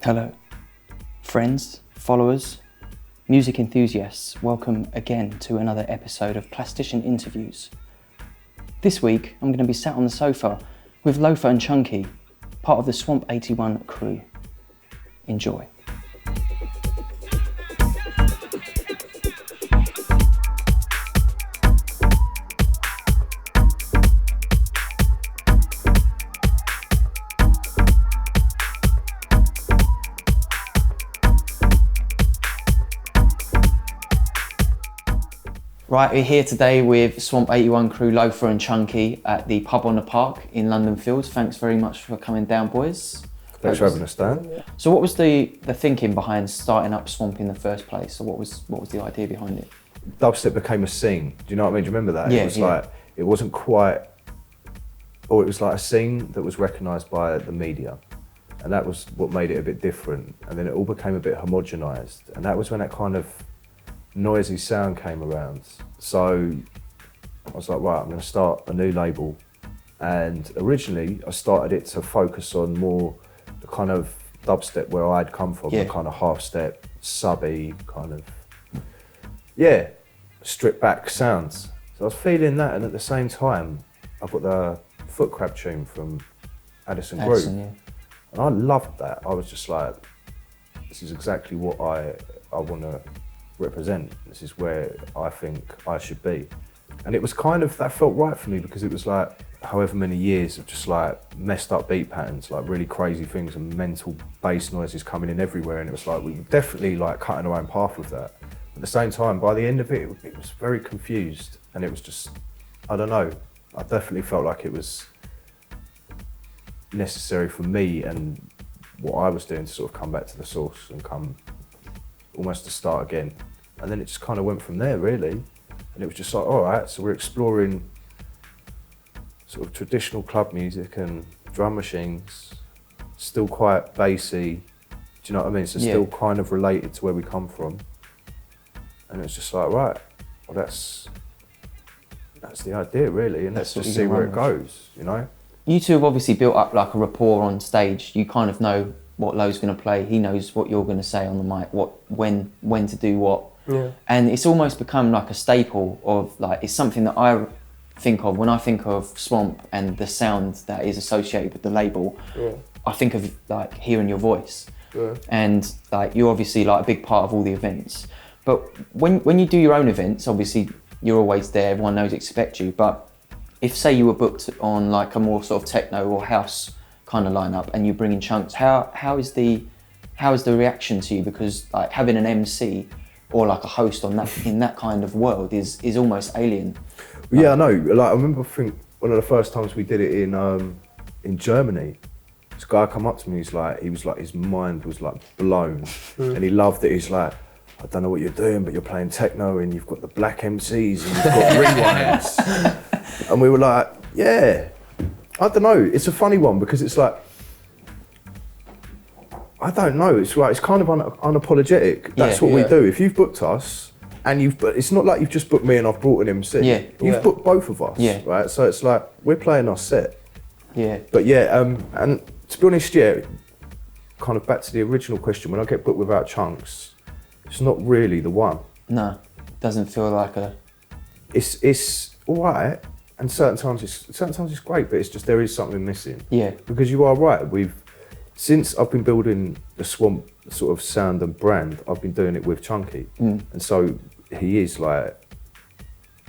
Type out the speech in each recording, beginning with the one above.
Hello, friends, followers, music enthusiasts, welcome again to another episode of Plastician Interviews. This week, I'm going to be sat on the sofa with Loefah and Chunky, part of the Swamp81 crew. Enjoy. Right, we're here today with Swamp81 crew Loefah and Chunky at the Pub on the Park in London Fields. Thanks very much for coming down, boys. Thanks for having us down. So what was the thinking behind starting up Swamp in the first place? So what was the idea behind it? Dubstep became a scene. Do you know what I mean? Do you remember that? Yeah, it was like, it wasn't quite, or it was like a scene that was recognised by the media. And that was what made it a bit different. And then it all became a bit homogenised. And that was when that kind of noisy sound came around. So I was like, right, I'm going to start a new label. And originally I started it to focus on more the kind of dubstep where I'd come from, the kind of half step, subby kind of, stripped back sounds. So I was feeling that, and at the same time I've got the foot crab tune from Addison Groove. And I loved that. I was just like, this is exactly what I want to represent. This is where I think I should be. And it was kind of, that felt right for me because it was like however many years of just like messed up beat patterns, like really crazy things and mental bass noises coming in everywhere. And it was like, we were definitely like cutting our own path with that. At the same time, by the end of it, it was very confused. And it was just, I don't know, I definitely felt like it was necessary for me and what I was doing to sort of come back to the source and come almost to start again. And then it just kind of went from there, really. And it was just like, all right, so we're exploring sort of traditional club music and drum machines, still quite bassy, do you know what I mean? So still kind of related to where we come from. And it's just like, right, well that's the idea, really, and let's just see where it goes, you know? You two have obviously built up like a rapport on stage. You kind of know what Lo's going to play, he knows what you're going to say on the mic, when to do what. Yeah. And it's almost become like a staple of like, it's something that I think of when I think of Swamp and the sound that is associated with the label. I think of like hearing your voice. And like you're obviously like a big part of all the events. But when you do your own events, obviously you're always there, everyone knows expect you. But if say you were booked on like a more sort of techno or house kind of lineup and you bring in chunks, how is the reaction to you? Because like having an MC or like a host on that in that kind of world is almost alien. Yeah, I know. Like I remember, one of the first times we did it in Germany. This guy come up to me. He was like his mind was like blown, and he loved it. He's like, I don't know what you're doing, but you're playing techno and you've got the black MCs and you've got rewinds. And we were like, yeah. I don't know. It's a funny one because it's like, I don't know. It's like, it's kind of unapologetic. That's what we do. If you've booked us, and it's not like you've just booked me and I've brought an MC. You've booked both of us, right? So it's like, we're playing our set. But and to be honest, kind of back to the original question, when I get booked without chunks, it's not really the one. No, doesn't feel like a... It's all right, and certain times it's great, but it's just, there is something missing. Because you are right, since I've been building the Swamp sort of sound and brand, I've been doing it with Chunky. And so he is like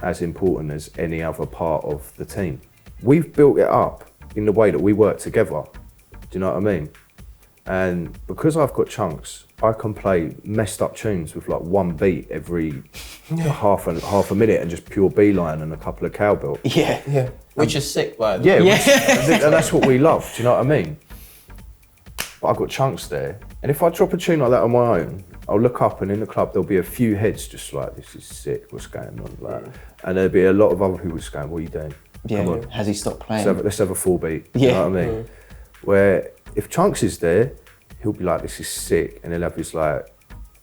as important as any other part of the team. We've built it up in the way that we work together. Do you know what I mean? And because I've got chunks, I can play messed up tunes with like one beat every half a minute and just pure beeline and a couple of cowbell. Which is sick, by the way. And that's what we love, do you know what I mean? But I've got chunks there, and if I drop a tune like that on my own, I'll look up and in the club there'll be a few heads just like, this is sick, what's going on? Like, and there'll be a lot of other people just going, what are you doing? Has he stopped playing? Let's have a full beat, you know what I mean? Where if Chunks is there, he'll be like, this is sick, and he'll have his like,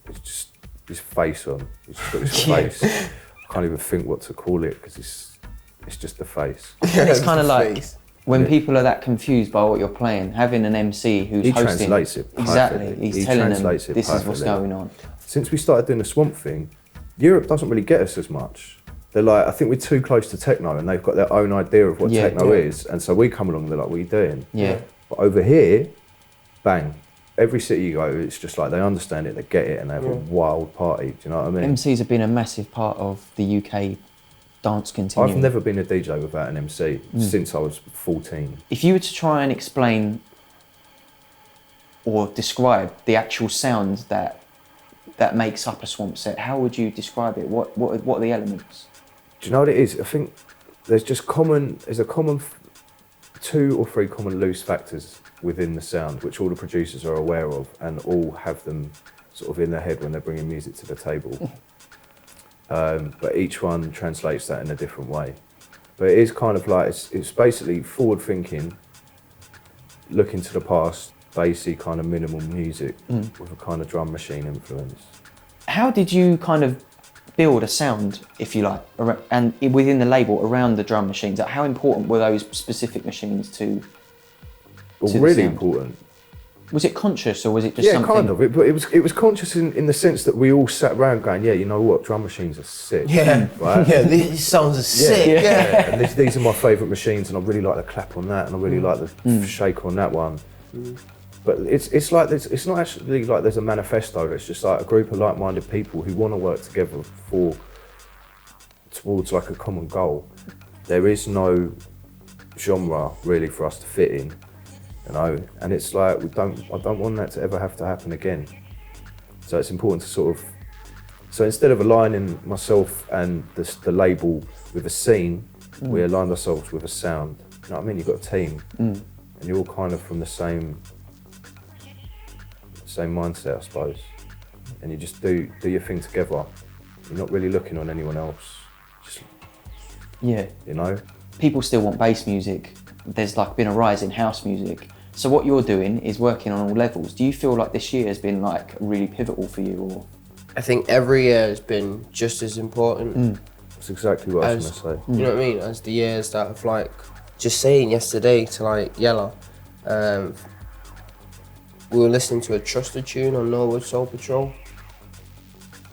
it's just his face on. He's just got his face. I can't even think what to call it because it's just the face. It's kind of like When people are that confused by what you're playing, having an MC who's he hosting... translates it perfectly. Exactly, he's telling them this perfectly. is what's going on. Since we started doing the Swamp thing, Europe doesn't really get us as much. They're like, I think we're too close to techno, and they've got their own idea of what techno is, and so we come along and they're like, what are you doing? Yeah. But over here, bang. Every city you go, it's just like they understand it, they get it, and they have a wild party. Do you know what I mean? MCs have been a massive part of the UK dance continuum. I've never been a DJ without an MC since I was 14. If you were to try and explain or describe the actual sound that makes up a swamp set, how would you describe it? What are the elements? Do you know what it is? I think there's a common 2 or 3 common loose factors within the sound, which all the producers are aware of and all have them sort of in their head when they're bringing music to the table. But each one translates that in a different way. But it is kind of like, it's basically forward thinking, looking to the past, bassy kind of minimal music with a kind of drum machine influence. How did you kind of build a sound, if you like, and within the label around the drum machines? How important were those specific machines to Really important. Was it conscious or was it just something? Yeah, kind of. But it was conscious in the sense that we all sat around going, yeah, you know what, drum machines are sick. Yeah, right? Yeah, these sounds are sick. Yeah. And these are my favourite machines, and I really like the clap on that, and I really like the shake on that one. But it's like it's not actually like there's a manifesto. It's just like a group of like-minded people who want to work together towards like a common goal. There is no genre really for us to fit in. You know, and it's like I don't want that to ever have to happen again. So it's important to sort of, so instead of aligning myself and the label with a scene, we aligned ourselves with a sound. You know what I mean? You've got a team, and you're all kind of from the same mindset, I suppose. And you just do your thing together. You're not really looking on anyone else. Just, you know. People still want bass music. There's like been a rise in house music. So what you're doing is working on all levels. Do you feel like this year has been like really pivotal for you, or? I think every year has been just as important. That's exactly what I was going to say. You know what I mean? As the years that have like, just saying yesterday to like Yella, we were listening to a Trusted tune on Norwood Soul Patrol,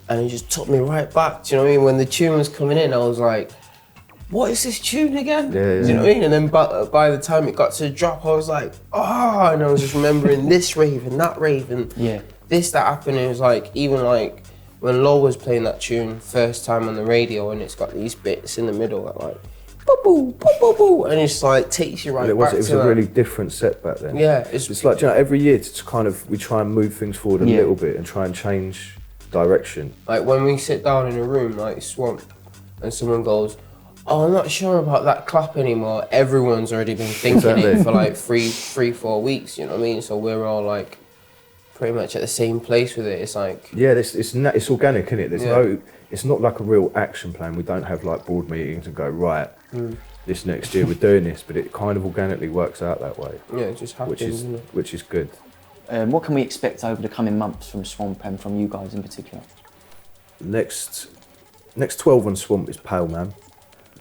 and it just took me right back. Do you know what I mean? When the tune was coming in, I was like, what is this tune again? Yeah. Do you know what I mean? And then by the time it got to the drop, I was like, oh, and I was just remembering this rave and that rave and this, that happened. And it was like, even like when Lo was playing that tune first time on the radio, and it's got these bits in the middle that like, boo boo, boo boo boo, and it's like takes you right back to it was a really different set back then. Yeah. It's like, you know, every year it's kind of, we try and move things forward a little bit and try and change direction. Like when we sit down in a room like Swamp and someone goes, oh, I'm not sure about that clap anymore. Everyone's already been thinking it for like 3-4 weeks, you know what I mean? So we're all like pretty much at the same place with it. It's like... Yeah, it's organic, isn't it? There's it's not like a real action plan. We don't have like board meetings and go, right, this next year we're doing this, but it kind of organically works out that way. Yeah, it just happens, which is good. What can we expect over the coming months from Swamp and from you guys in particular? Next 12 on Swamp is Pale Man.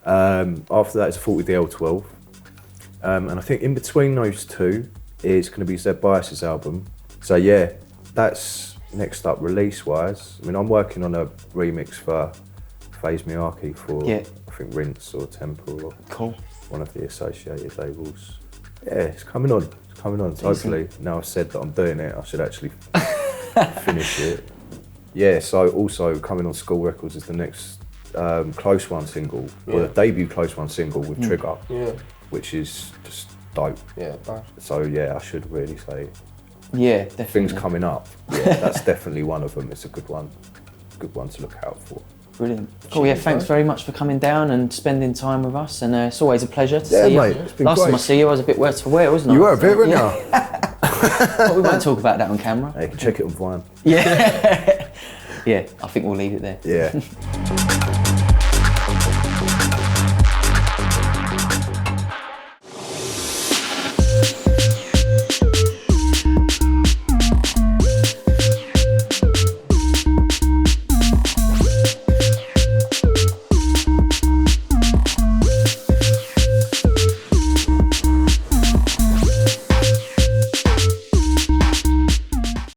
After that it's a 40DL12, and I think in between those two is going to be Zed Bias's album. So yeah, that's next up release wise. I mean, I'm working on a remix for Phase Miyake for I think Rinse or Tempa or one of the associated labels. Yeah, it's coming on. So hopefully now I've said that I'm doing it, I should actually finish it. Yeah, so also coming on School Records is the next Close One single, or the debut Close One single with Trigger, which is just dope. Yeah, bad. So yeah, I should really say, definitely. Things coming up. Yeah, that's definitely one of them. It's a good one to look out for. Brilliant. Cool. Yeah, thanks very much for coming down and spending time with us, and it's always a pleasure to see you. Mate, it's been Last great. time I see you, I was a bit worse for wear, wasn't I? You were a bit, weren't you? But we won't talk about that on camera. You can check it on Vine. Yeah. Yeah, I think we'll leave it there. Yeah.